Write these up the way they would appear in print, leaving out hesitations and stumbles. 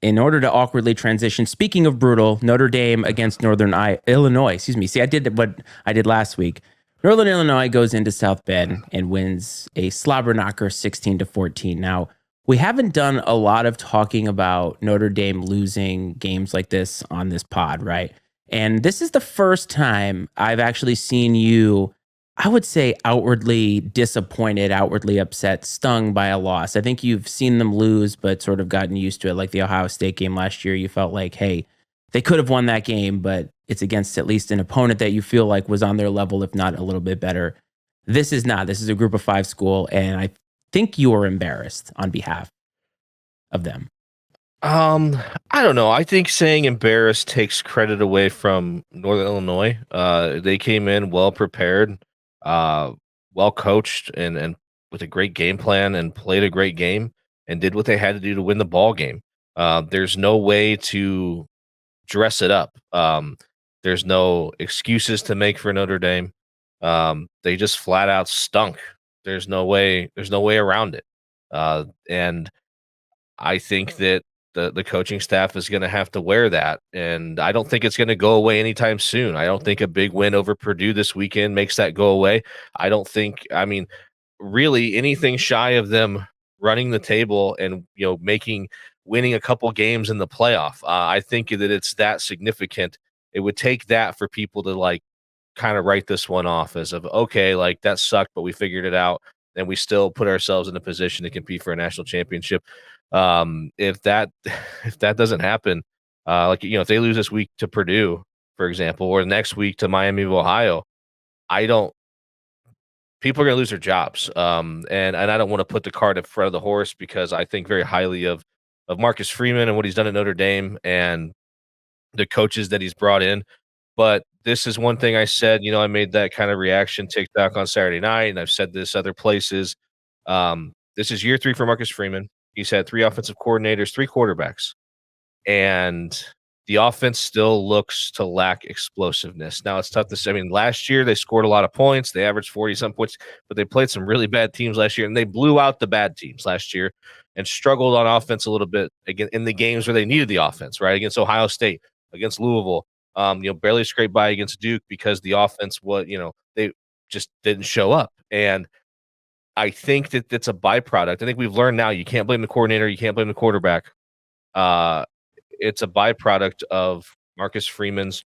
in order to awkwardly transition, speaking of brutal, Notre Dame against Illinois. Excuse me. See, I did what I did last week. Northern Illinois goes into South Bend and wins a slobber knocker 16-14. Now, we haven't done a lot of talking about Notre Dame losing games like this on this pod, right? And this is the first time I've actually seen you, I would say, outwardly disappointed, outwardly upset, stung by a loss. I think you've seen them lose, but sort of gotten used to it. Like the Ohio State game last year, you felt like, hey, they could have won that game, but it's against at least an opponent that you feel like was on their level, if not a little bit better. This is not. This is a group of five school, and I think you are embarrassed on behalf of them. Um, I don't know. I think saying embarrassed takes credit away from Northern Illinois. They came in well prepared, uh, well coached, and with a great game plan, and played a great game, and did what they had to do to win the ball game. There's no way to dress it up. There's no excuses to make for Notre Dame. They just flat out stunk. There's no way. There's no way around it. And I think that the coaching staff is going to have to wear that, and I don't think it's going to go away anytime soon. I don't think a big win over Purdue this weekend makes that go away. I don't think. I mean, really, anything shy of them running the table and winning a couple games in the playoff, I think that it's that significant. It would take that for people to like kind of write this one off as of okay, like that sucked, but we figured it out, and we still put ourselves in a position to compete for a national championship. If that if that doesn't happen, if they lose this week to Purdue, for example, or next week to Miami of Ohio, I don't. People are going to lose their jobs, and I don't want to put the cart in front of the horse because I think very highly of Marcus Freeman and what he's done at Notre Dame and the coaches that he's brought in. But this is one thing I said. I made that kind of reaction TikTok on Saturday night, and I've said this other places. This is year 3 for Marcus Freeman. He's had 3 offensive coordinators, 3 quarterbacks, and the offense still looks to lack explosiveness. Now, it's tough to say. I mean, last year they scored a lot of points. They averaged 40-some points, but they played some really bad teams last year, and they blew out the bad teams last year and struggled on offense a little bit again in the games where they needed the offense, right? Against Ohio State, against Louisville, barely scraped by against Duke because the offense they just didn't show up. And I think that it's a byproduct. I think we've learned now you can't blame the coordinator, you can't blame the quarterback. It's a byproduct of Marcus Freeman's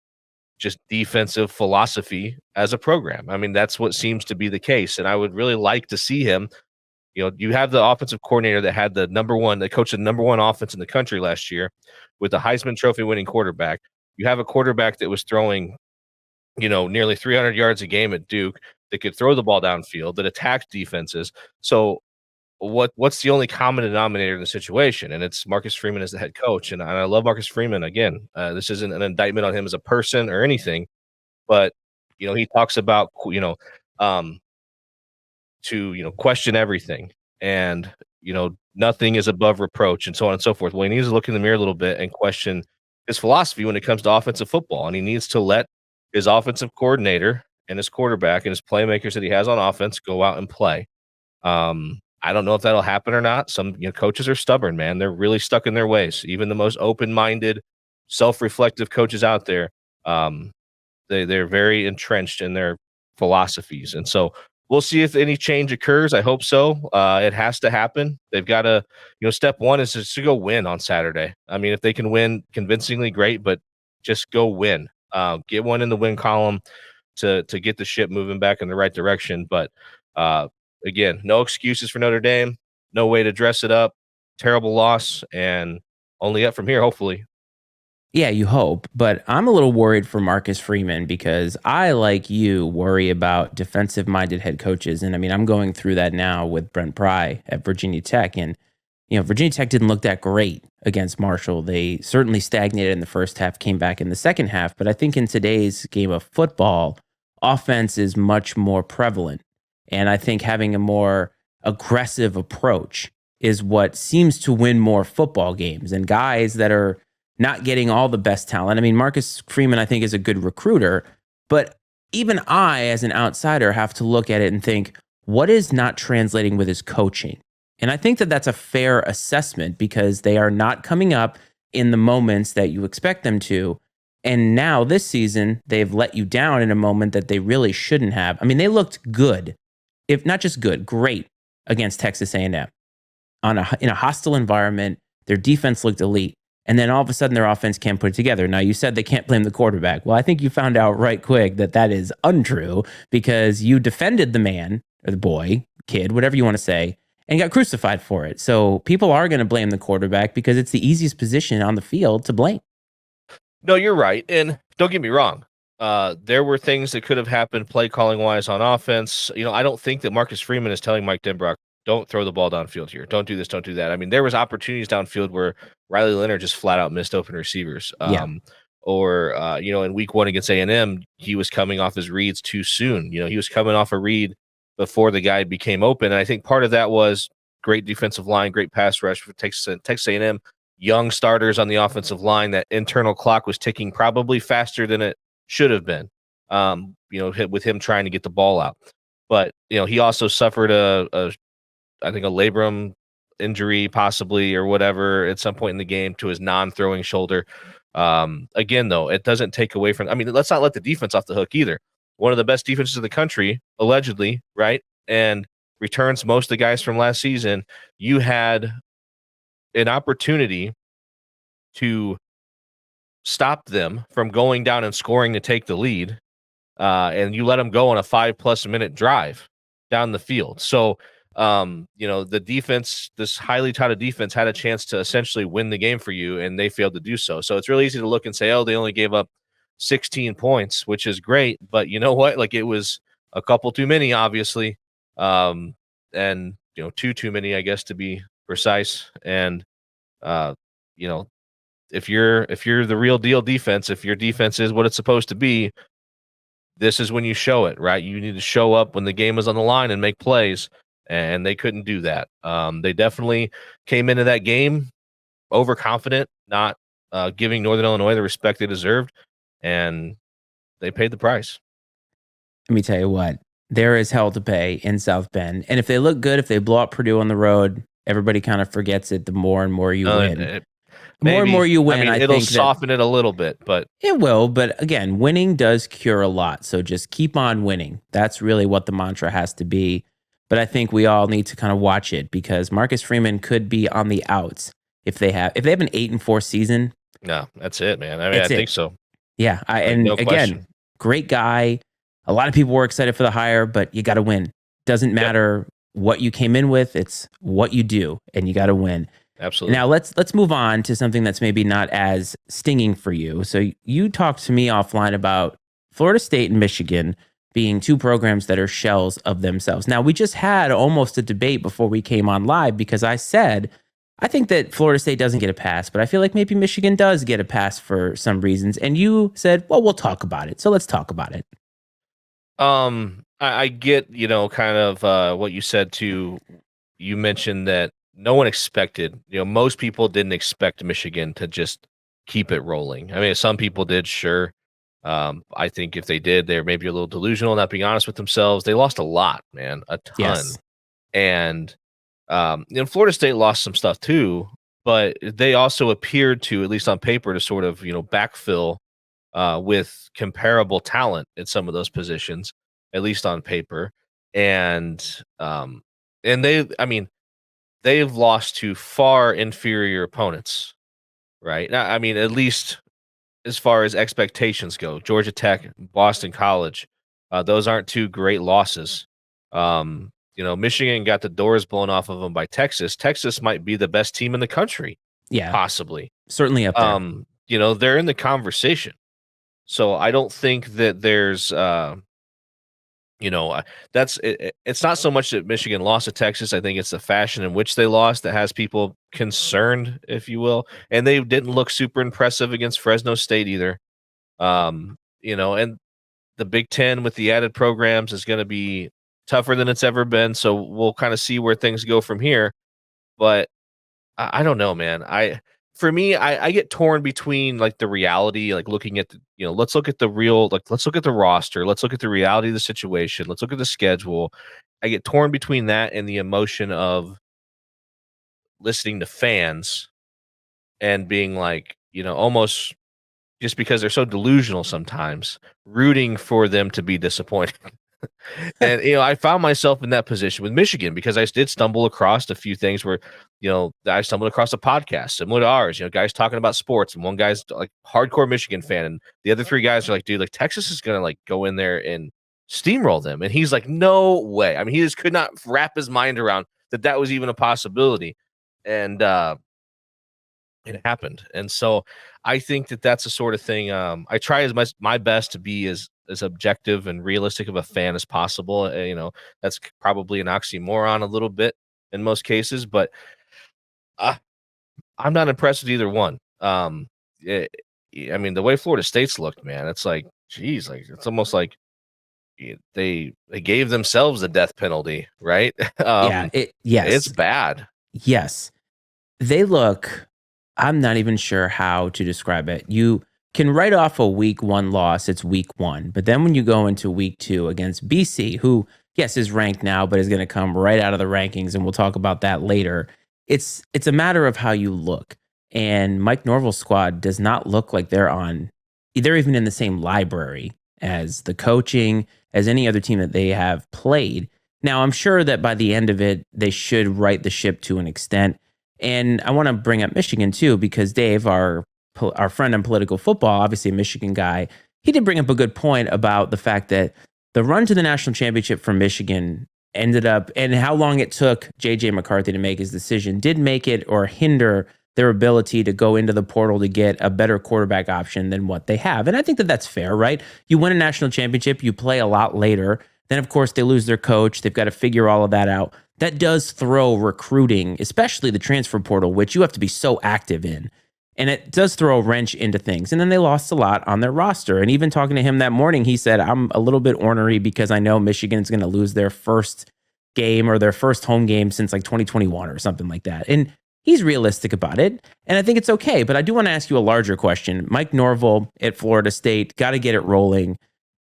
just defensive philosophy as a program. I mean, that's what seems to be the case. And I would really like to see him. You have the offensive coordinator that had that coached the number 1 offense in the country last year with the Heisman Trophy winning quarterback. You have a quarterback that was throwing, nearly 300 yards a game at Duke, that could throw the ball downfield, that attacked defenses. So what's the only common denominator in the situation? And it's Marcus Freeman as the head coach. And I love Marcus Freeman. Again, this isn't an indictment on him as a person or anything, but he talks about to question everything, and nothing is above reproach, and so on and so forth. Well, he needs to look in the mirror a little bit and question his philosophy when it comes to offensive football, and he needs to let his offensive coordinator and his quarterback and his playmakers that he has on offense go out and play. I don't know if that'll happen or not. Some coaches are stubborn, man. They're really stuck in their ways. Even the most open-minded, self-reflective coaches out there, they're very entrenched in their philosophies. And so we'll see if any change occurs. I hope so. It has to happen. They've got to, step one is just to go win on Saturday. I mean, if they can win convincingly, great, but just go win. Get one in the win column to get the ship moving back in the right direction. But again, no excuses for Notre Dame. No way to dress it up. Terrible loss, and only up from here, hopefully. Yeah, you hope. But I'm a little worried for Marcus Freeman because I, like you, worry about defensive minded head coaches. And I mean, I'm going through that now with Brent Pry at Virginia Tech. And, Virginia Tech didn't look that great against Marshall. They certainly stagnated in the first half, came back in the second half. But I think in today's game of football, offense is much more prevalent. And I think having a more aggressive approach is what seems to win more football games. And guys that are not getting all the best talent. I mean, Marcus Freeman, I think, is a good recruiter, but even I, as an outsider, have to look at it and think, what is not translating with his coaching? And I think that that's a fair assessment because they are not coming up in the moments that you expect them to. And now this season, they've let you down in a moment that they really shouldn't have. I mean, they looked good, if not just good, great against Texas A&M in a hostile environment. Their defense looked elite. And then all of a sudden, their offense can't put it together. Now, you said they can't blame the quarterback. Well, I think you found out right quick that that is untrue because you defended the man or the boy, kid, whatever you want to say, and got crucified for it. So people are going to blame the quarterback because it's the easiest position on the field to blame. No, you're right. And don't get me wrong. There were things that could have happened play calling wise on offense. I don't think that Marcus Freeman is telling Mike Denbrock, don't throw the ball downfield here. Don't do this. Don't do that. I mean, there was opportunities downfield where Riley Leonard just flat out missed open receivers. Yeah. Or in week 1 against A&M, he was coming off his reads too soon. He was coming off a read before the guy became open. And I think part of that was great defensive line, great pass rush for Texas A&M. Young starters on the offensive line. That internal clock was ticking probably faster than it should have been. With him trying to get the ball out. But he also suffered I think a labrum injury possibly or whatever at some point in the game to his non-throwing shoulder. Again, though, it doesn't take away from. I mean, let's not let the defense off the hook either. One of the best defenses in the country, allegedly, right? And returns most of the guys from last season. You had an opportunity to stop them from going down and scoring to take the lead, and you let them go on a 5+ minute drive down the field. So, the defense, this highly touted defense, had a chance to essentially win the game for you, and they failed to do so. So it's really easy to look and say, oh, they only gave up 16 points, which is great. But you know what? Like, it was a couple too many, obviously. And, too many, I guess, to be precise. And, if you're the real deal defense, if your defense is what it's supposed to be, this is when you show it, right? You need to show up when the game is on the line and make plays, and they couldn't do that. They definitely came into that game overconfident, not giving Northern Illinois the respect they deserved, and they paid the price. Let me tell you what, there is hell to pay in South Bend. And if they look good, if they blow up Purdue on the road, everybody kind of forgets it the more and more you win. More and more you win, I it'll think soften it a little bit, but it will. But again, winning does cure a lot. So just keep on winning. That's really what the mantra has to be. But I think we all need to kind of watch it because Marcus Freeman could be on the outs if they have an 8-4 season. No, that's it, man. I mean, I think so. Yeah, no again, question. Great guy. A lot of people were excited for the hire, but you got to win. Doesn't matter what you came in with; it's what you do, and you got to win. Absolutely. Now let's move on to something that's maybe not as stinging for you. So you talked to me offline about Florida State and Michigan being two programs that are shells of themselves. Now, we just had almost a debate before we came on live because I said I think that Florida State doesn't get a pass, but I feel like maybe Michigan does get a pass for some reasons. And you said, well, we'll talk about it. So let's talk about it. I get, kind of what you said too. You mentioned that no one expected, most people didn't expect Michigan to just keep it rolling. I mean, some people did, sure. I think if they did, they're maybe a little delusional, not being honest with themselves. They lost a lot, man, a ton. Yes. And, Florida State lost some stuff too, but they also appeared to, at least on paper, to sort of, backfill with comparable talent in some of those positions, at least on paper. And they've lost to far inferior opponents, right? Now, I mean, at least as far as expectations go, Georgia Tech, Boston College, those aren't two great losses. Michigan got the doors blown off of them by Texas. Texas might be the best team in the country. Yeah. Possibly. Certainly up there. They're in the conversation. So I don't think that there's that's it. It's not so much that Michigan lost to Texas. I think it's the fashion in which they lost that has people concerned, if you will. And they didn't look super impressive against Fresno State either. And the Big Ten with the added programs is going to be tougher than it's ever been. So we'll kind of see where things go from here. But I don't know, man. For me, I get torn between like the reality, like looking at let's look at the real, like let's look at the roster, let's look at the reality of the situation, let's look at the schedule. I get torn between that and the emotion of listening to fans and being like, almost just because they're so delusional sometimes, rooting for them to be disappointed. And I found myself in that position with Michigan because I did stumble across a few things where, I stumbled across a podcast similar to ours, guys talking about sports, and one guy's like hardcore Michigan fan, and the other three guys are like, dude, like Texas is gonna like go in there and steamroll them, and he's like, no way. I mean, he just could not wrap his mind around that was even a possibility, and it happened. And so I think that's the sort of thing. I try as much my best to be as objective and realistic of a fan as possible. That's probably an oxymoron a little bit in most cases, but uh, I'm not impressed with either one. It, I mean, the way Florida State's looked, man, it's like, geez, like it's almost like they gave themselves the death penalty, right? Yeah. It's Yes. bad. Yes. They look, I'm not even sure how to describe it. You can write off a week one loss, it's week one. But then when you go into week two against BC, who, yes, is ranked now, but is going to come right out of the rankings, and we'll talk about that later. It's a matter of how you look. And Mike Norvell's squad does not look like they're even in the same library as the coaching, as any other team that they have played. Now, I'm sure that by the end of it, they should right the ship to an extent. And I want to bring up Michigan too, because Dave, our friend in political football, obviously a Michigan guy, he did bring up a good point about the fact that the run to the national championship for Michigan ended up, and how long it took JJ McCarthy to make his decision, did make it or hinder their ability to go into the portal to get a better quarterback option than what they have. And I think that that's fair, right? You win a national championship, you play a lot later. Then, of course, they lose their coach. They've got to figure all of that out. That does throw recruiting, especially the transfer portal, which you have to be so active in. And it does throw a wrench into things. And then they lost a lot on their roster. And even talking to him that morning, he said, I'm a little bit ornery because I know Michigan's going to lose their first game or their first home game since like 2021 or something like that. And he's realistic about it. And I think it's okay. But I do want to ask you a larger question. Mike Norvell at Florida State, got to get it rolling.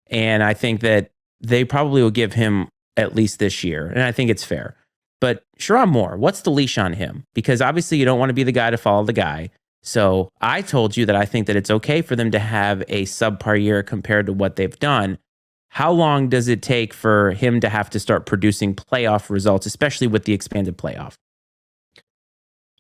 And I think that they probably will give him at least this year. And I think it's fair. But Sherrod Moore, what's the leash on him? Because obviously you don't want to be the guy to follow the guy. So I told you that I think that it's okay for them to have a subpar year compared to what they've done. How long does it take for him to have to start producing playoff results, especially with the expanded playoff?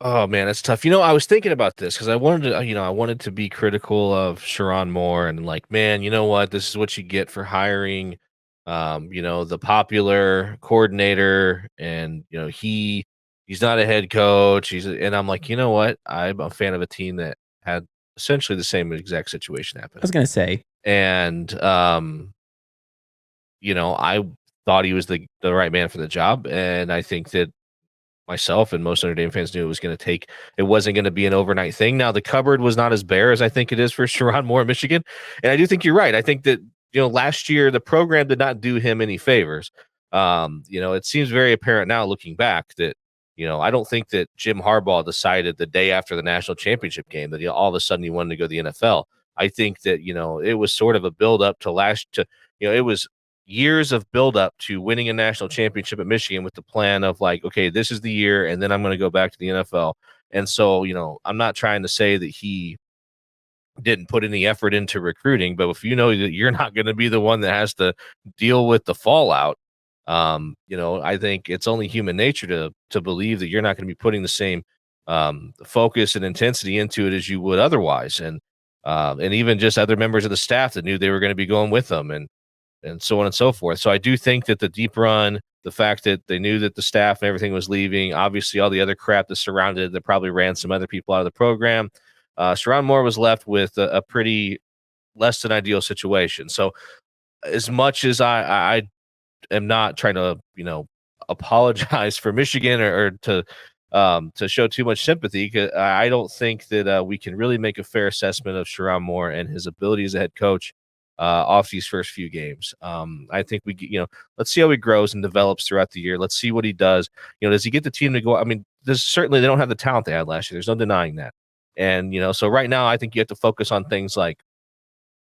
Oh man, that's tough. I was thinking about this because I wanted to, I wanted to be critical of Sharon Moore and like, man, you know what? This is what you get for hiring, the popular coordinator, and he's not a head coach. And I'm like, you know what? I'm a fan of a team that had essentially the same exact situation I happen, was going to say, and I thought he was the right man for the job, and I think that myself and most Notre Dame fans knew it wasn't going to be an overnight thing. Now, the cupboard was not as bare as I think it is for Sherrod Moore, Michigan. And I do think you're right. I think that, last year, the program did not do him any favors. It seems very apparent now looking back that, I don't think that Jim Harbaugh decided the day after the national championship game that all of a sudden he wanted to go to the NFL. I think that, it was sort of a build up it was years of buildup to winning a national championship at Michigan with the plan of like, okay, this is the year, and then I'm going to go back to the NFL. And so, I'm not trying to say that he didn't put any effort into recruiting, but if you know that you're not going to be the one that has to deal with the fallout, I think it's only human nature to believe that you're not going to be putting the same focus and intensity into it as you would otherwise. And even just other members of the staff that knew they were going to be going with them, and so on and so forth. So I do think that the deep run, the fact that they knew that the staff and everything was leaving, obviously all the other crap that surrounded it, that probably ran some other people out of the program. Sherrod Moore was left with a pretty less than ideal situation. So as much as I am not trying to, apologize for Michigan or to show too much sympathy, 'cause I don't think that we can really make a fair assessment of Sherrod Moore and his ability as a head coach off these first few games. I think let's see how he grows and develops throughout the year. Let's see what he does. Does he get the team to go? I mean, certainly they don't have the talent they had last year. There's no denying that. And, so right now I think you have to focus on things like,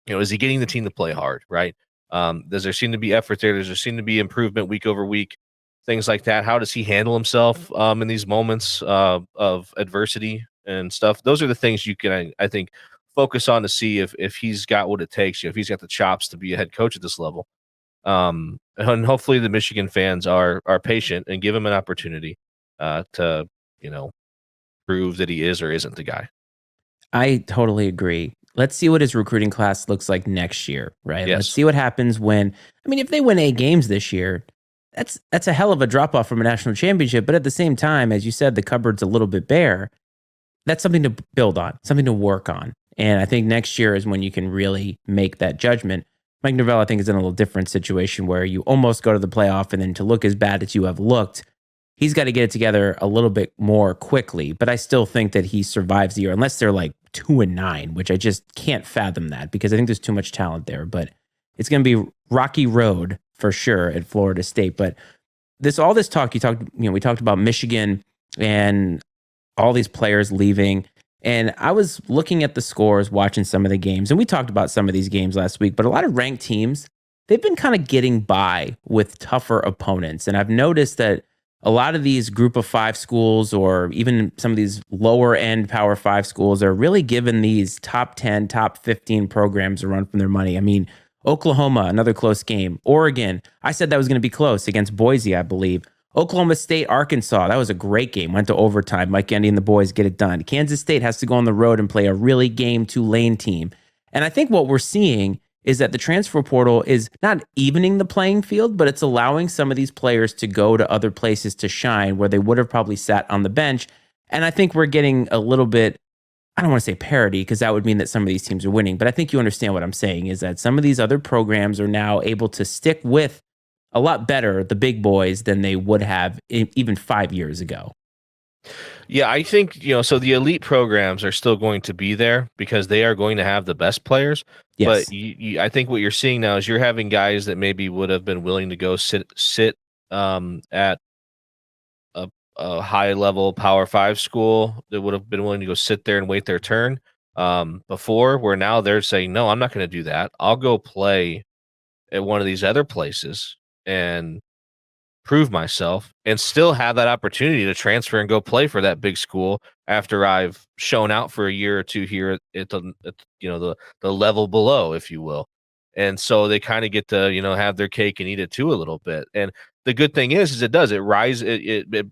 is he getting the team to play hard, right? Does there seem to be effort there? Does there seem to be improvement week over week? Things like that. How does he handle himself in these moments of adversity? and stuff. Those are the things you can, I think, focus on to see if he's got what it takes. If he's got the chops to be a head coach at this level. And hopefully the Michigan fans are patient and give him an opportunity to prove that he is or isn't the guy. I totally agree. Let's see what his recruiting class looks like next year, right? Let's Yes. see what happens if they win 8 games this year, that's a hell of a drop off from a national championship. But at the same time, as you said, the cupboard's a little bit bare. That's something to build on, something to work on. And I think next year is when you can really make that judgment. Mike Norvell, I think, is in a little different situation where you almost go to the playoff, and then to look as bad as you have looked, he's got to get it together a little bit more quickly. But I still think that he survives the year, unless they're like 2-9, which I just can't fathom that because I think there's too much talent there. But it's going to be rocky road for sure at Florida State. But all this talk we talked about Michigan and all these players leaving. And I was looking at the scores, watching some of the games, and we talked about some of these games last week, but a lot of ranked teams, they've been kind of getting by with tougher opponents. And I've noticed that a lot of these group of 5 schools, or even some of these lower end Power 5 schools, are really giving these top 10, top 15 programs a run from their money. I mean, Oklahoma, another close game. Oregon, I said that was going to be close against Boise, I believe. Oklahoma State, Arkansas, that was a great game. Went to overtime. Mike Endy and the boys get it done. Kansas State has to go on the road and play a really game Tulane team. And I think what we're seeing is that the transfer portal is not evening the playing field, but it's allowing some of these players to go to other places to shine where they would have probably sat on the bench. And I think we're getting a little bit, I don't want to say parity because that would mean that some of these teams are winning, but I think you understand what I'm saying is that some of these other programs are now able to stick with a lot better the big boys than they would have even 5 years ago. Yeah, I think, so the elite programs are still going to be there because they are going to have the best players. Yes. But I think what you're seeing now is you're having guys that maybe would have been willing to go sit at a high level Power 5 school that would have been willing to go sit there and wait their turn before, where now they're saying, no, I'm not going to do that. I'll go play at one of these other places and prove myself and still have that opportunity to transfer and go play for that big school after I've shown out for a year or two here at the level below, if you will. And so they kind of get to, have their cake and eat it too a little bit. And the good thing is it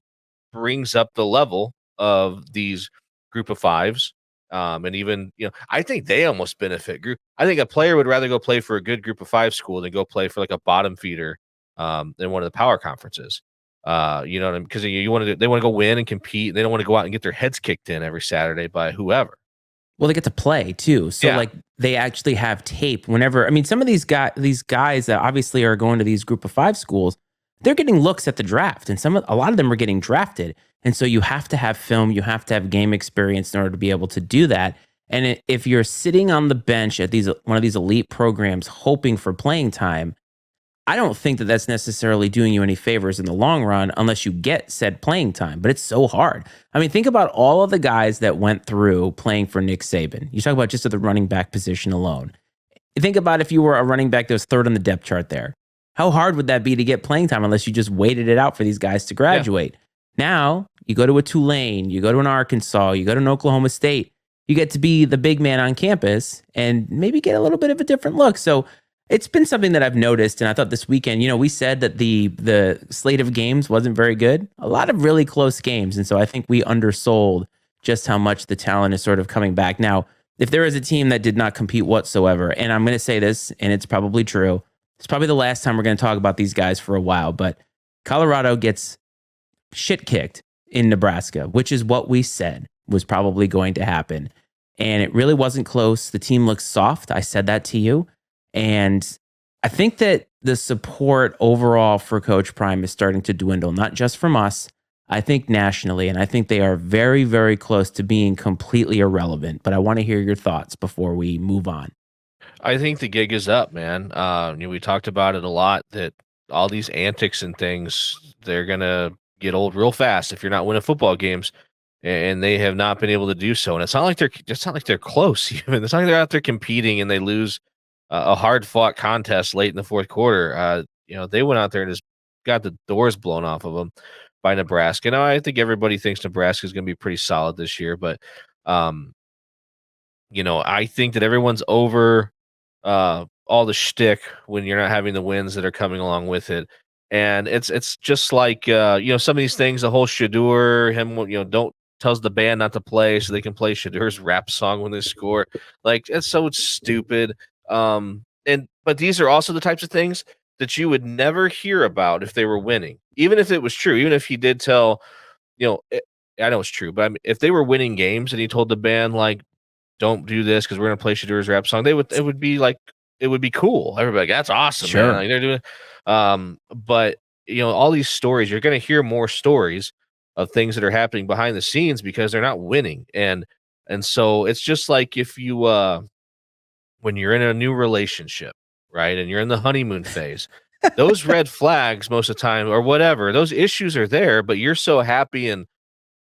brings up the level of these group of 5s. And even, I think they almost benefit group. I think a player would rather go play for a good group of 5 school than go play for like a bottom feeder in one of the power conferences. You know what I mean? Because they want to go win and compete. They don't want to go out and get their heads kicked in every Saturday by whoever. Well, they get to play too. So like they actually have tape whenever, some of these guys that obviously are going to these group of 5 schools, they're getting looks at the draft, and a lot of them are getting drafted. And so you have to have film, you have to have game experience in order to be able to do that. And if you're sitting on the bench at one of these elite programs hoping for playing time, I don't think that that's necessarily doing you any favors in the long run unless you get said playing time, but it's so hard. Think about all of the guys that went through playing for Nick Saban. You talk about just at the running back position alone. Think about if you were a running back that was 3rd on the depth chart there. How hard would that be to get playing time unless you just waited it out for these guys to graduate? Yeah. Now, you go to a Tulane, you go to an Arkansas, you go to an Oklahoma State, you get to be the big man on campus and maybe get a little bit of a different look. So it's been something that I've noticed, and I thought this weekend, we said that the slate of games wasn't very good. A lot of really close games, and so I think we undersold just how much the talent is sort of coming back. Now, if there is a team that did not compete whatsoever, and I'm going to say this, and it's probably true, it's probably the last time we're going to talk about these guys for a while, but Colorado gets shit kicked in Nebraska, which is what we said was probably going to happen, and it really wasn't close. The team looks soft. I said that to you. And I think that the support overall for Coach Prime is starting to dwindle, not just from us, I think nationally. And I think they are very, very close to being completely irrelevant. But I want to hear your thoughts before we move on. I think the gig is up, man. We talked about it a lot that all these antics and things, they're going to get old real fast if you're not winning football games. And they have not been able to do so. And it's not like they're close. Even it's not like they're out there competing and they lose a hard-fought contest late in the fourth quarter. They went out there and just got the doors blown off of them by Nebraska. Now, I think everybody thinks Nebraska is going to be pretty solid this year, but Um, I think that everyone's over all the shtick when you're not having the wins that are coming along with it. And it's just like some of these things, the whole Shadur, him, don't tells the band not to play so they can play Shadur's rap song when they score. Like it's so stupid. But these are also the types of things that you would never hear about if they were winning. Even if it was true, even if he did tell, I know it's true, but I mean, if they were winning games and he told the band like, don't do this because we're gonna play Shadur's rap song. It would be cool. Everybody, like, that's awesome, man. Sure. Like they're doing, but all these stories, you're gonna hear more stories of things that are happening behind the scenes because they're not winning, and so it's just like if you when you're in a new relationship, right, and you're in the honeymoon phase. Those red flags most of the time or whatever, those issues are there, but you're so happy and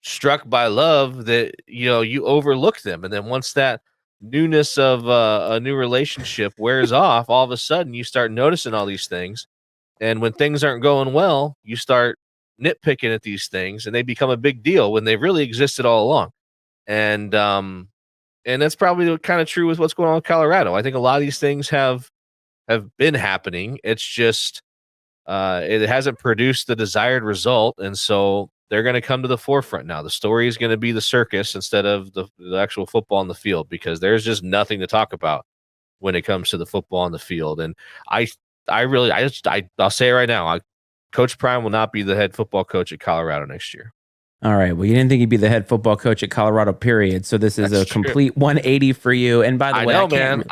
struck by love that you overlook them, and then once that newness of a new relationship wears off, all of a sudden you start noticing all these things, and when things aren't going well you start nitpicking at these things and they become a big deal when they really existed all along. And that's probably kind of true with what's going on in Colorado. I think a lot of these things have been happening. It's just it hasn't produced the desired result, and so they're going to come to the forefront now. The story is going to be the circus instead of the actual football on the field because there's just nothing to talk about when it comes to the football on the field. And I'll say it right now. Coach Prime will not be the head football coach at Colorado next year. All right. Well, you didn't think he'd be the head football coach at Colorado, period. So this is That's a true. complete 180 for you. And by the way, I know, man.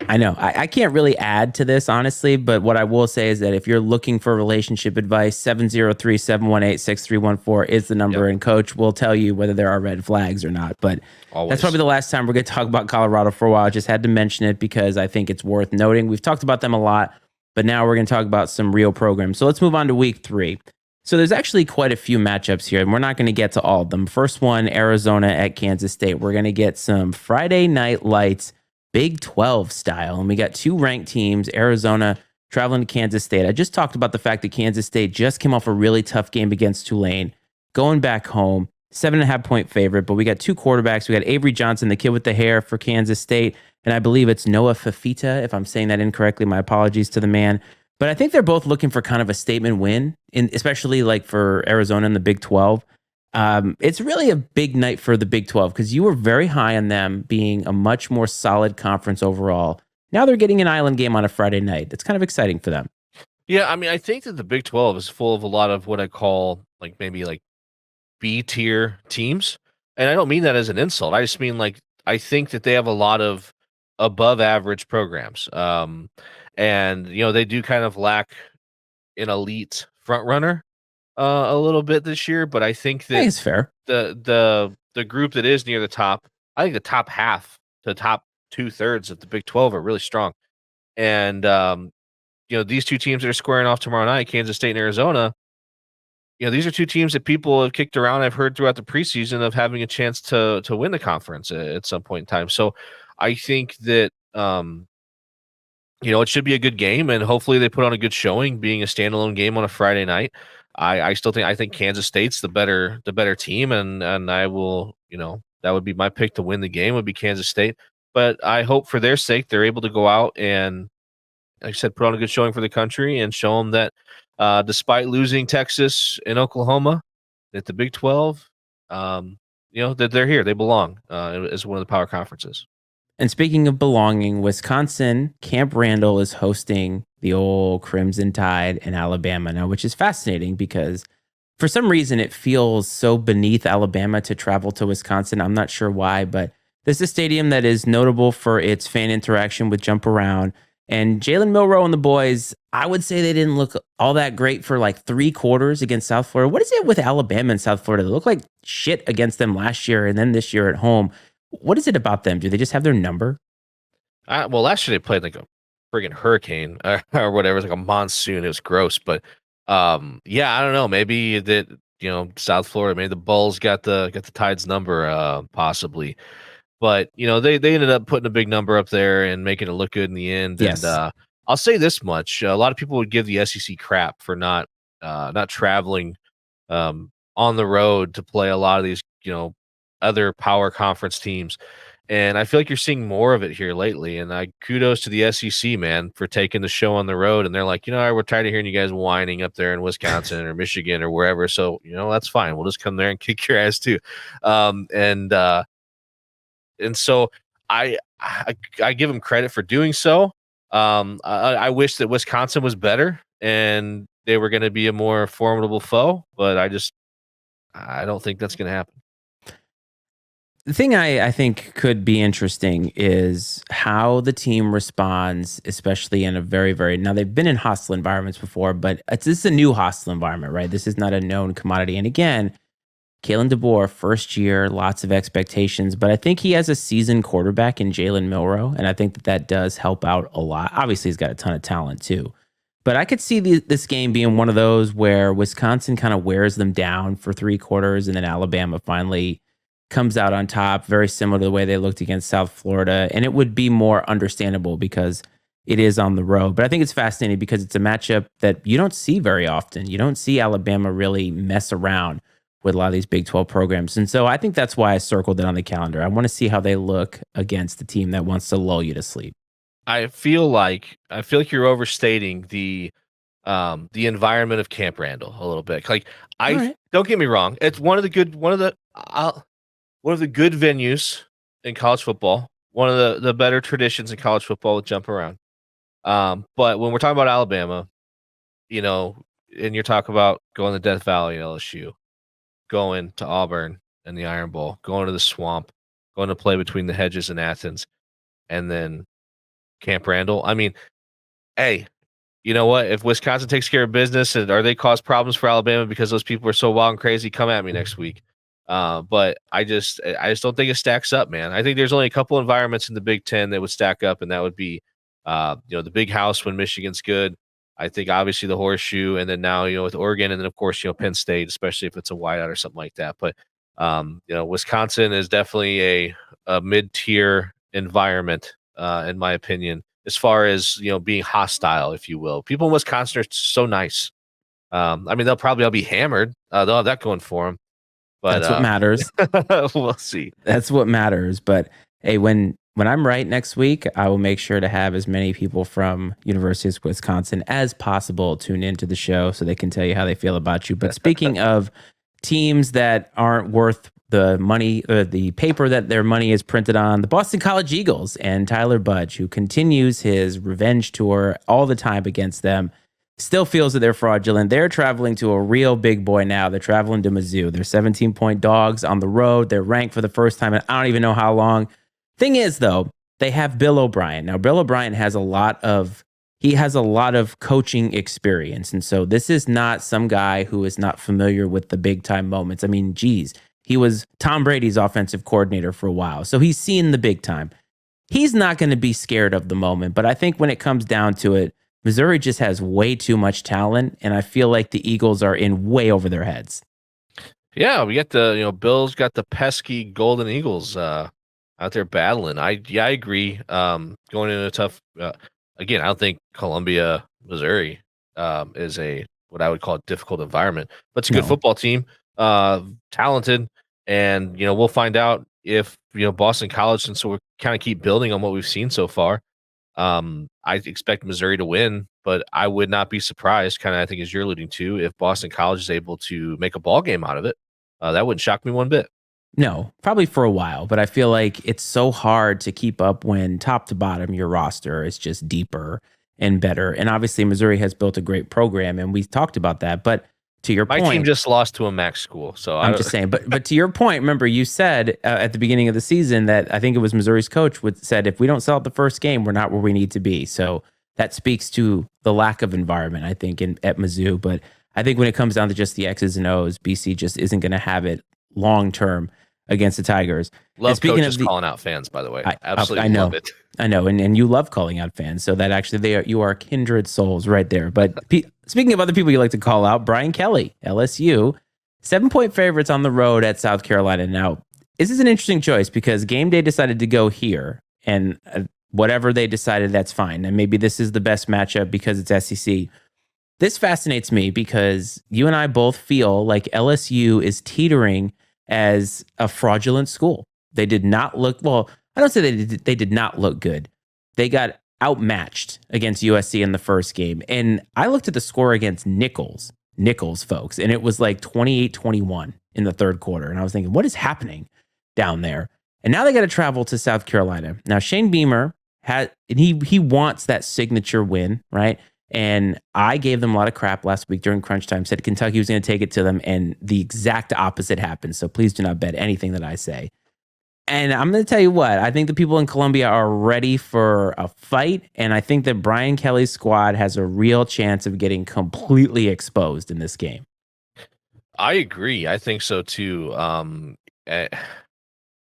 I know. I can't really add to this, honestly, but what I will say is that if you're looking for relationship advice, 703-718-6314 is the number, and Coach will tell you whether there are red flags or not. But Always. That's probably the last time we're going to talk about Colorado for a while. I just had to mention it because I think it's worth noting. We've talked about them a lot, but now we're going to talk about some real programs. So let's move on to week 3. So there's actually quite a few matchups here, and we're not going to get to all of them. First one, Arizona at Kansas State. We're going to get some Friday Night Lights Big 12 style. And we got 2 ranked teams, Arizona traveling to Kansas State. I just talked about the fact that Kansas State just came off a really tough game against Tulane, going back home, 7.5 point favorite. But we got 2 quarterbacks. We got Avery Johnson, the kid with the hair for Kansas State. And I believe it's Noah Fafita. If I'm saying that incorrectly, my apologies to the man. But I think they're both looking for kind of a statement win, especially like for Arizona in the Big 12. It's really a big night for the Big 12 because you were very high on them being a much more solid conference overall. Now they're getting an island game on a Friday night. That's kind of exciting for them. Yeah, I mean, I think that the Big 12 is full of a lot of what I call like maybe like B tier teams. And I don't mean that as an insult. I just mean like I think that they have a lot of above average programs. And they do kind of lack an elite front runner a little bit this year, but I think I think that it's fair. the group that is near the top, I think the top half, the top 2/3 of the Big 12 are really strong. And these 2 teams that are squaring off tomorrow night, Kansas State and Arizona, these are 2 teams that people have kicked around. I've heard throughout the preseason of having a chance to win the conference at some point in time. So I think that it should be a good game, and hopefully they put on a good showing, being a standalone game on a Friday night. I think Kansas State's the better team, and I will, that would be my pick to win the game would be Kansas State. But I hope for their sake they're able to go out and, like I said, put on a good showing for the country and show them that despite losing Texas and Oklahoma, that the Big 12, that they're here, they belong as one of the power conferences. And speaking of belonging, Wisconsin, Camp Randall is hosting the old Crimson Tide in Alabama now, which is fascinating because for some reason it feels so beneath Alabama to travel to Wisconsin. I'm not sure why, but this is a stadium that is notable for its fan interaction with Jump Around. And Jalen Milroe and the boys, I would say they didn't look all that great for like 3 quarters against South Florida. What is it with Alabama and South Florida? They look like shit against them last year and then this year at home. What is it about them? Do they just have their number? Well, last year they played like a friggin' hurricane or whatever. It was like a monsoon. It was gross. But yeah, I don't know. Maybe that South Florida, maybe the Bulls got the Tide's number, possibly. But they ended up putting a big number up there and making it look good in the end. Yes. And I'll say this much: a lot of people would give the SEC crap for not traveling on the road to play a lot of these other power conference teams. And I feel like you're seeing more of it here lately. And I kudos to the SEC, man, for taking the show on the road. And they're like, we're tired of hearing you guys whining up there in Wisconsin or Michigan or wherever. So, that's fine. We'll just come there and kick your ass too. And so I give them credit for doing so. I wish that Wisconsin was better and they were going to be a more formidable foe, but I don't think that's going to happen. The thing I think could be interesting is how the team responds, especially in a very, very, now they've been in hostile environments before, but this is a new hostile environment, right? This is not a known commodity. And again, Kalen DeBoer, first year, lots of expectations, but I think he has a seasoned quarterback in Jalen Milroe, and I think that does help out a lot. Obviously, he's got a ton of talent too. But I could see this game being one of those where Wisconsin kind of wears them down for 3 quarters, and then Alabama finally comes out on top, very similar to the way they looked against South Florida. And it would be more understandable because it is on the road. But I think it's fascinating because it's a matchup that you don't see very often. You don't see Alabama really mess around with a lot of these Big 12 programs. And so I think that's why I circled it on the calendar. I want to see how they look against the team that wants to lull you to sleep. I feel like you're overstating the environment of Camp Randall a little bit. Like Don't get me wrong, it's one of the good venues in college football. One of the better traditions in college football to jump around. But when we're talking about Alabama, and you're talking about going to Death Valley at LSU, going to Auburn and the Iron Bowl, going to the Swamp, going to play between the hedges in Athens, and then Camp Randall. I mean, hey, you know what? If Wisconsin takes care of business or they cause problems for Alabama because those people are so wild and crazy, come at me next week. But I just don't think it stacks up, man. I think there's only a couple environments in the Big Ten that would stack up, and that would be, the Big House when Michigan's good. I think obviously the Horseshoe, and then now with Oregon, and then of course Penn State, especially if it's a whiteout or something like that. But Wisconsin is definitely a mid-tier environment, in my opinion, as far as being hostile, if you will. People in Wisconsin are so nice. They'll probably all be hammered. They'll have that going for them. But that's what matters. We'll see. That's what matters. But hey, when I'm right next week, I will make sure to have as many people from University of Wisconsin as possible tune into the show so they can tell you how they feel about you. But speaking of teams that aren't worth the money or the paper that their money is printed on, the Boston College Eagles and Tyler Budge, who continues his revenge tour all the time against them, still feels that they're fraudulent. They're traveling to a real big boy now. They're traveling to Mizzou. They're 17-point dogs on the road. They're ranked for the first time in I don't even know how long. Thing is, though, they have Bill O'Brien. Now, Bill O'Brien has a lot of coaching experience. And so this is not some guy who is not familiar with the big time moments. I mean, geez, he was Tom Brady's offensive coordinator for a while. So he's seen the big time. He's not going to be scared of the moment. But I think when it comes down to it, Missouri just has way too much talent. And I feel like the Eagles are in way over their heads. Yeah, we got Bill's got the pesky Golden Eagles out there battling. I agree. Going into a tough, again, I don't think Columbia, Missouri is what I would call a difficult environment, but it's a good football team, talented, and we'll find out if Boston College, and so we kind of keep building on what we've seen so far. I expect Missouri to win, but I would not be surprised, kind of I think as you're alluding to, if Boston College is able to make a ball game out of it. That wouldn't shock me one bit. No, probably for a while, but I feel like it's so hard to keep up when top to bottom your roster is just deeper and better. And obviously Missouri has built a great program, and we talked about that. But to your point, my team just lost to a MAC school, so I'm just saying. But to your point, remember you said at the beginning of the season that I think it was Missouri's coach said if we don't sell out the first game, we're not where we need to be. So that speaks to the lack of environment, I think, at Mizzou. But I think when it comes down to just the X's and O's, BC just isn't going to have it long term against the Tigers. Love coaches calling out fans, by the way. Absolutely love it. I know, and you love calling out fans, so that actually you are kindred souls right there. But speaking of other people you like to call out, Brian Kelly, LSU, 7-point favorites on the road at South Carolina. Now, this is an interesting choice because Game Day decided to go here, and whatever they decided, that's fine. And maybe this is the best matchup because it's SEC. This fascinates me because you and I both feel like LSU is teetering as a fraudulent school. They did not look well. I don't say they did not look good. They got outmatched against USC in the first game. And I looked at the score against Nichols, folks, and it was like 28-21 in the third quarter. And I was thinking, what is happening down there? And now they got to travel to South Carolina. Now, Shane Beamer he wants that signature win, right? And I gave them a lot of crap last week during crunch time, said Kentucky was going to take it to them, and the exact opposite happened. So please do not bet anything that I say. And I'm going to tell you what, I think the people in Columbia are ready for a fight. And I think that Brian Kelly's squad has a real chance of getting completely exposed in this game. I agree. I think so too.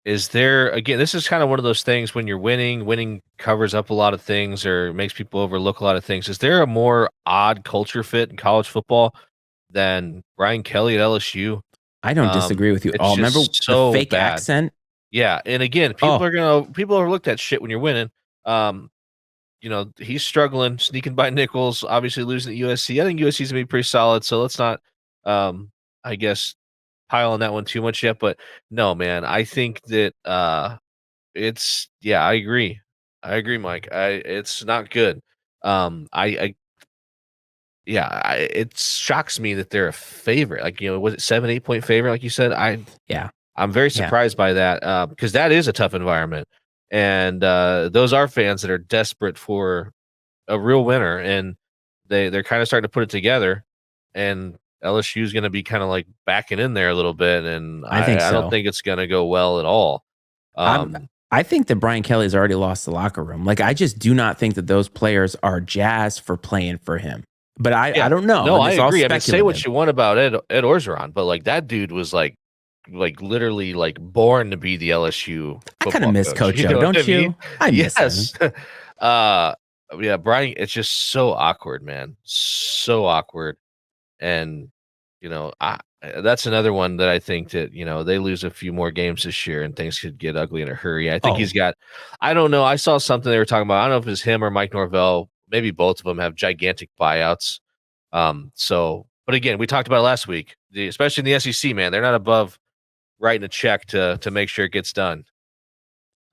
Is there, again, this is kind of one of those things when you're winning covers up a lot of things or makes people overlook a lot of things. Is there a more odd culture fit in college football than Brian Kelly at LSU? I don't disagree with you at all. Remember so the fake bad. accent? Yeah, and again, people overlook that shit when you're winning. He's struggling, sneaking by Nichols, obviously losing at USC. I think USC's gonna be pretty solid, so let's not I guess pile on that one too much yet. But no, man, I think that I agree. I agree, Mike. It's not good. It shocks me that they're a favorite. Like, was it 7-8 point favorite, like you said? I'm very surprised by that because that is a tough environment. And those are fans that are desperate for a real winner, and they're kind of starting to put it together. And LSU is going to be kind of like backing in there a little bit, and I don't think it's going to go well at all. I think that Brian Kelly has already lost the locker room. Like, I just do not think that those players are jazzed for playing for him. But I don't know. No, I agree. I mean, say what you want about Ed Orgeron, but like that dude was like literally like born to be the LSU. I kind of miss Coach O, don't you? I miss him. Yeah, Brian. It's just so awkward, man. So awkward, and that's another one that I think that they lose a few more games this year and things could get ugly in a hurry. I think he's got. I don't know. I saw something they were talking about. I don't know if it was him or Mike Norvell. Maybe both of them have gigantic buyouts. But again, we talked about it last week, especially in the SEC, man, they're not above writing a check to make sure it gets done.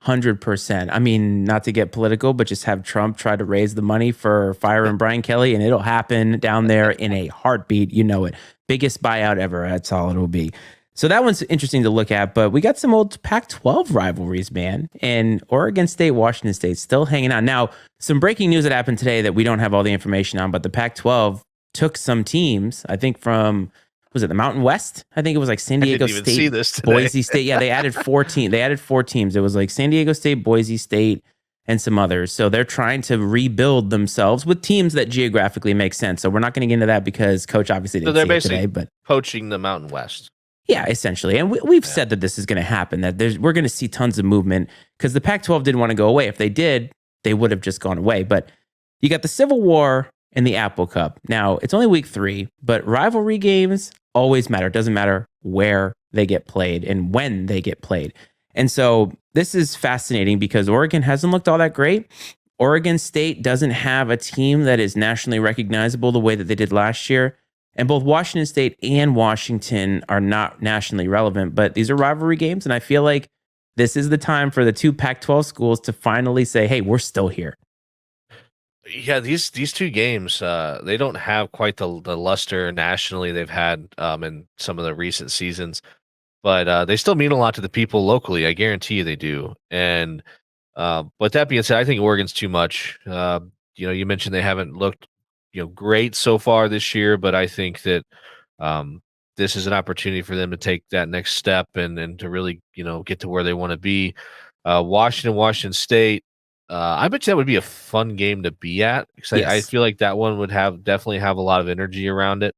100%. I mean, not to get political, but just have Trump try to raise the money for firing Brian Kelly, and it'll happen down there in a heartbeat. You know it. Biggest buyout ever. That's all it'll be. So that one's interesting to look at, but we got some old Pac-12 rivalries, man. And Oregon State, Washington State still hanging on. Now, some breaking news that happened today that we don't have all the information on, but the Pac-12 took some teams, I think from, was it the Mountain West? I think it was like San Diego State, Boise State. Yeah, they added 14. They added 4 teams. It was like San Diego State, Boise State, and some others. So they're trying to rebuild themselves with teams that geographically make sense. So we're not going to get into that because Coach obviously didn't see it today. But poaching the Mountain West. Yeah, essentially. And we've said that this is going to happen, that we're going to see tons of movement because the Pac-12 didn't want to go away. If they did, they would have just gone away. But you got the Civil War and the Apple Cup. Now, it's only week 3, but rivalry games always matter. It doesn't matter where they get played and when they get played. And so this is fascinating because Oregon hasn't looked all that great. Oregon State doesn't have a team that is nationally recognizable the way that they did last year. And both Washington State and Washington are not nationally relevant, but these are rivalry games. And I feel like this is the time for the 2 Pac-12 schools to finally say, hey, we're still here. Yeah, these 2 games, they don't have quite the luster nationally they've had in some of the recent seasons, but they still mean a lot to the people locally. I guarantee you they do. And but that being said, I think Oregon's too much. You mentioned they haven't looked great so far this year, but I think that this is an opportunity for them to take that next step and to really get to where they want to be. Washington State. I bet you that would be a fun game to be at because I feel like that one would definitely have a lot of energy around it.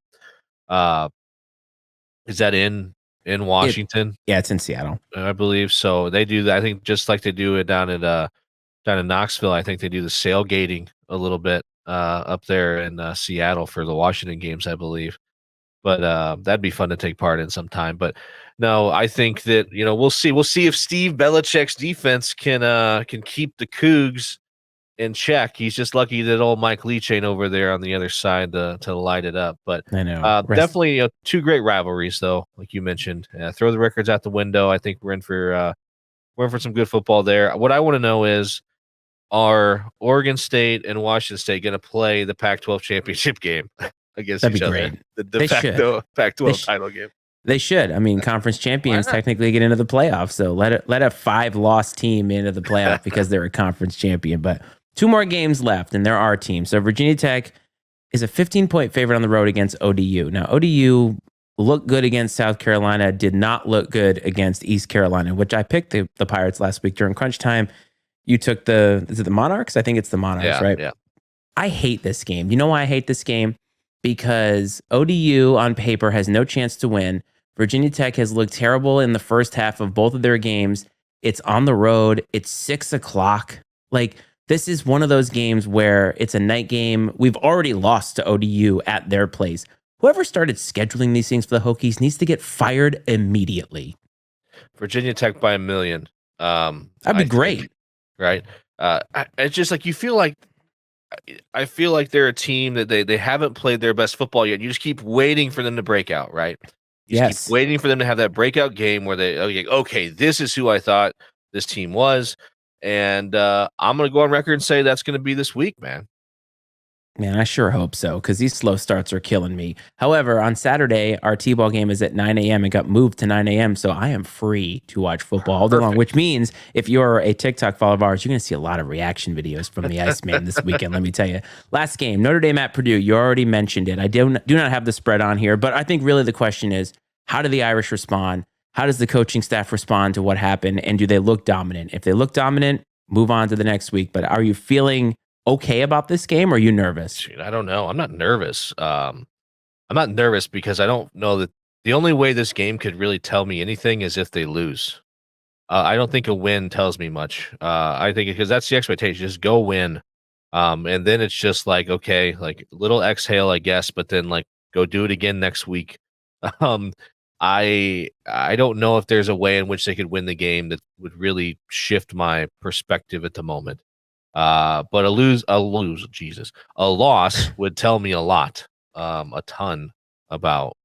Is that in Washington? It's in Seattle, I believe. So they do that. I think just like they do it down in Knoxville. I think they do the sailgating a little bit up there in Seattle for the Washington games, I believe. But that'd be fun to take part in sometime. But no, I think that we'll see. We'll see if Steve Belichick's defense can keep the Cougs in check. He's just lucky that old Mike Leach ain't over there on the other side to light it up. But I know. definitely two great rivalries, though, like you mentioned. Throw the records out the window. I think we're in for some good football there. What I want to know is, are Oregon State and Washington State going to play the Pac-12 championship game against That'd each be other? great. The They de facto should. Pac-12 title game. They should. I mean, conference champions not? technically get into the playoffs. So let a 5-loss team into the playoff because they're a conference champion. But 2 more games left, and there are teams. So Virginia Tech is a 15-point favorite on the road against ODU. Now, ODU looked good against South Carolina, did not look good against East Carolina, which I picked the Pirates last week during crunch time. You took is it the Monarchs? I think it's the Monarchs, right? Yeah. I hate this game. You know why I hate this game? Because ODU on paper has no chance to win. Virginia Tech has looked terrible in the first half of both of their games. It's on the road. It's 6:00. Like, this is one of those games where it's a night game. We've already lost to ODU at their place. Whoever started scheduling these things for the Hokies needs to get fired immediately. Virginia Tech by 1 million. That'd be great. Right? It's just like I feel like they're a team that they haven't played their best football yet. You just keep waiting for them to break out, right? You just keep waiting for them to have that breakout game where okay, this is who I thought this team was. And I'm going to go on record and say that's going to be this week, man. Man, I sure hope so, because these slow starts are killing me. However, on Saturday, our T-ball game is at 9 a.m. It got moved to 9 a.m., so I am free to watch football all day long, which means if you're a TikTok follower of ours, you're going to see a lot of reaction videos from the Iceman this weekend, let me tell you. Last game, Notre Dame at Purdue. You already mentioned it. I do not have the spread on here, but I think really the question is, how do the Irish respond? How does the coaching staff respond to what happened, and do they look dominant? If they look dominant, move on to the next week, but are you feeling okay about this game, or are you nervous? I don't know. I'm not nervous. I'm not nervous because I don't know that the only way this game could really tell me anything is if they lose. I don't think a win tells me much. I think because that's the expectation, just go win. And then it's just like, okay, like little exhale, I guess, but then like go do it again next week. I don't know if there's a way in which they could win the game that would really shift my perspective at the moment. But a loss would tell me a lot, a ton about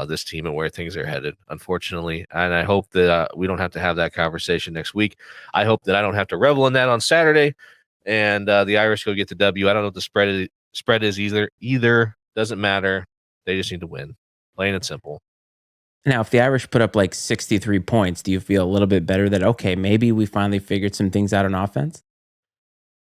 this team and where things are headed, unfortunately. And I hope that we don't have to have that conversation next week. I hope that I don't have to revel in that on Saturday, and the Irish go get the W. I don't know what the spread is either. Doesn't matter. They just need to win, plain and simple. Now, if the Irish put up like 63 points, do you feel a little bit better that, okay, maybe we finally figured some things out on offense?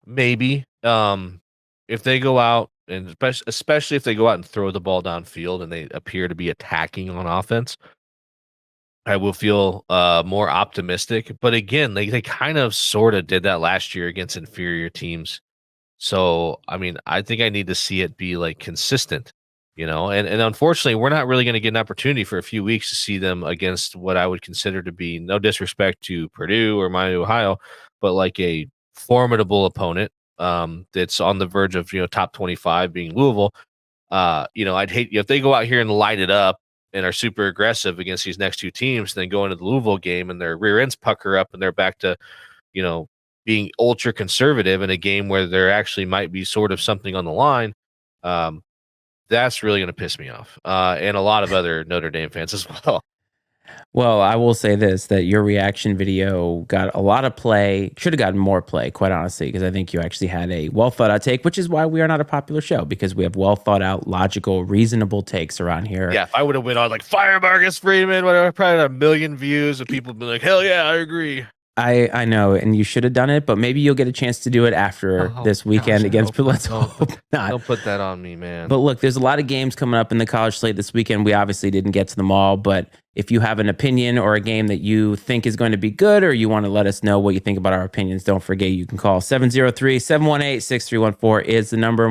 Maybe. If they go out, and especially if they go out and throw the ball downfield and they appear to be attacking on offense, I will feel more optimistic. But again, they kind of sort of did that last year against inferior teams. So, I mean, I think I need to see it be like consistent, and unfortunately, we're not really going to get an opportunity for a few weeks to see them against what I would consider to be, no disrespect to Purdue or Miami, Ohio, but like a formidable opponent that's on the verge of top 25 being Louisville. I'd hate if they go out here and light it up and are super aggressive against these next two teams, then go into the Louisville game and their rear ends pucker up and they're back to being ultra conservative in a game where there actually might be sort of something on the line. That's really going to piss me off, and a lot of other Notre Dame fans as well. Well, I will say this, that your reaction video got a lot of play, should have gotten more play, quite honestly, because I think you actually had a well-thought-out take, which is why we are not a popular show, because we have well-thought-out, logical, reasonable takes around here. Yeah, if I would have went on like fire Marcus Freeman, whatever, probably had 1 million views of people being like, hell yeah, I agree. I know, and you should have done it, but maybe you'll get a chance to do it after this weekend against. But let's hope not. Don't put that on me, man. But look, there's a lot of games coming up in the college slate this weekend. We obviously didn't get to them all, but if you have an opinion or a game that you think is going to be good, or you want to let us know what you think about our opinions, don't forget you can call 703-718-6314 is the number. And